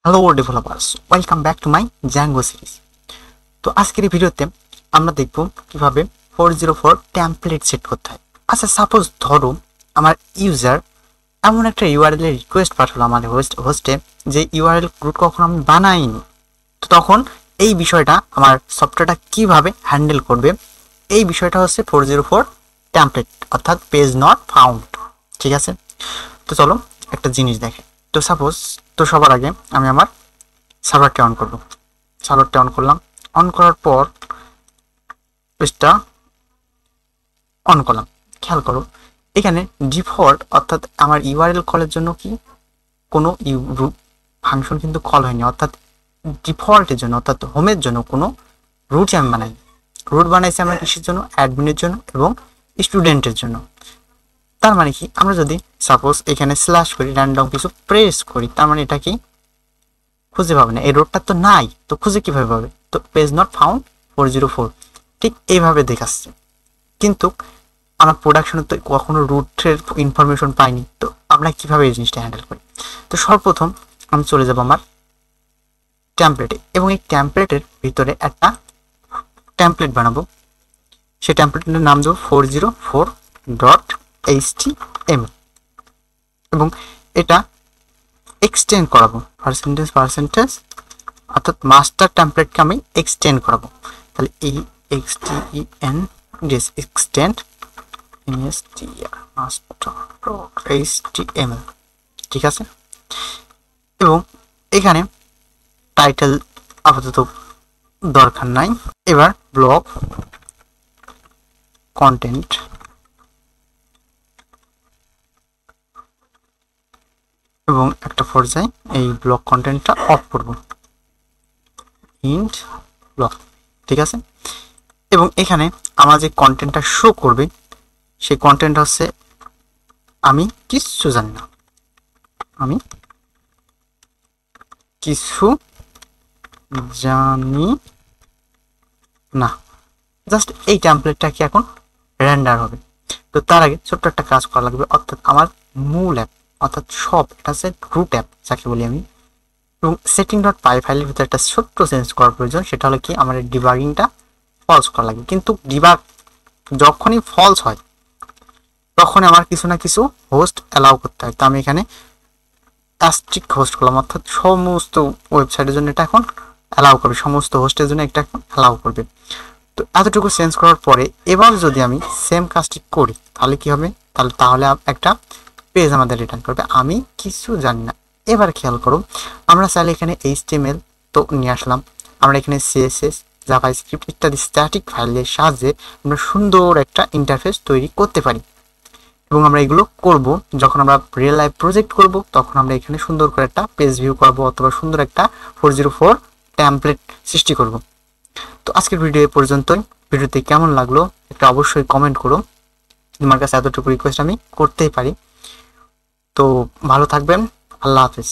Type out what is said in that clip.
Hello developers, welcome back to my Zango series. তো আজকের এই ভিডিওতে আমরা দেখব কিভাবে 404 টেমপ্লেট সেট করতে হয়। আচ্ছা, সাপোজ ধরো আমার ইউজার এমন একটা ইউআরএল এর রিকোয়েস্ট পাঠালো আমাদের হোস্টে, যে ইউআরএল রুট কখনো আমি বানাইনি। তো তখন এই বিষয়টা আমার সফটওয়্যারটা কিভাবে হ্যান্ডেল করবে, এই বিষয়টা হচ্ছে 404 টেমপ্লেট, অর্থাৎ পেজ নট ফাউন্ড। ঠিক আছে, তো চলো একটা জিনিস দেখে। তো সাপোজ, তো সবার আগে আমি আমার সার্ভারটা অন করব। সার্ভারটা অন করলাম, অন করার পর পেজটা অন করলাম। খেয়াল করো, এখানে ডিফল্ট অর্থাৎ আমার ইউআরএল কলের জন্য কি কোনো ফাংশন কিন্তু কল হয়নি, অর্থাৎ ডিফল্টের জন্য অর্থাৎ হোমের জন্য কোনো রুটই আমি বানাইনি। রুট বানাইছি আমরা কিসের জন্য? অ্যাডমিনের জন্য এবং স্টুডেন্টের জন্য। তার মানে কি, আমরা যদি সাপোজ এখানে স্ল্যাশ করি, র্যান্ডম কিছু প্রেস করি, তার মানে এটা কি খুঁজে পাবে না, এই রোডটা তো নাই, তো খুঁজে কিভাবে পাবে? তো পেজ নট ফাউন্ড 404 ঠিক এইভাবে দেখাচ্ছে। কিন্তু আমরা প্রোডাকশনে তো কখনো রুটের ইনফরমেশন পাইনি, তো আমরা কিভাবে এই জিনিসটা হ্যান্ডেল করি? তো সর্বপ্রথম আমি চলে যাব আমার টেমপ্লেটে, এবং এই টেমপ্লেটের ভিতরে একটা টেমপ্লেট বানাবো। সেই টেমপ্লেটের নাম দেবো 404.html, এবং এটা এক্সটেন্ড করাবো পার্সেন্টেজ, অর্থাৎ মাস্টার টেমপ্লেটকে আমি এক্সটেন্ড করাবো। তাহলে এই এক্সটেন্ড master.html, ঠিক আছে। এবং এখানে টাইটেল আপাতত দরকার নাই। এবার ব্লগ কন্টেন্ট, এবং একটা পর্যায়ে এই ব্লগ কন্টেন্টটা অফ করব, ইন্ট ব্লগ, ঠিক আছে। এবং এখানে আমার যে কন্টেন্টটা শো করবে, সেই কন্টেন্ট হচ্ছে আমি কিচ্ছু জানি না, আমি কিছু জানি না, জাস্ট এই টেমপ্লেটটা কি এখন রেন্ডার হবে। তো তার আগে ছোট্ট একটা কাজ করা লাগবে, অর্থাৎ আমার মূল অ্যাপ অর্থাৎ সব, এটা হচ্ছে রুট অ্যাপ যাকে বলি আমি। এবং setting.py ফাইলের ভিতরে একটা ছোট্ট চেঞ্জ করার প্রয়োজন, সেটা হলো কি আমার ডিবাগিংটা ফলস করা লাগবে। কিন্তু ডিবাগ যখনই ফলস হয় তখন আমার কিছু না কিছু হোস্ট অ্যালাউ করতে হয়। তো আমি এখানে অ্যাস্ট্রিক হোস্ট করলাম, অর্থাৎ সমস্ত ওয়েবসাইটের জন্য এটা এখন অ্যালাউ করবে, সমস্ত হোস্টের জন্য এটা এখন অ্যালাউ করবে। তো এতটুকু চেঞ্জ করার পরে এবার যদি আমি সেম কাজটি করি, তাহলে কি হবে? তাহলে একটা পেজ আমাদের রিটার্ন করবে, আমি কিছু জানি না। এবার খেয়াল করো, আমরা চাইলে এখানে HTML তো নিয়ে আসলাম, আমরা এখানে CSS, জাভাস্ক্রিপ্ট ইত্যাদি স্ট্যাটিক ফাইলের সাহায্যে আমরা সুন্দর একটা ইন্টারফেস তৈরি করতে পারি। এবং আমরা এগুলো করব যখন আমরা রিয়েল লাইফ প্রজেক্ট করব, তখন আমরা এখানে সুন্দর করে একটা পেজ ভিউ করব, অথবা সুন্দর একটা 404 টেমপ্লেট সৃষ্টি করব। তো আজকের ভিডিও এ পর্যন্তই। ভিডিওতে কেমন লাগলো একটা অবশ্যই কমেন্ট করো, তোমার কাছে এতটুকু রিকোয়েস্ট আমি করতেই পারি। তো ভালো থাকবেন, আল্লাহ হাফেজ।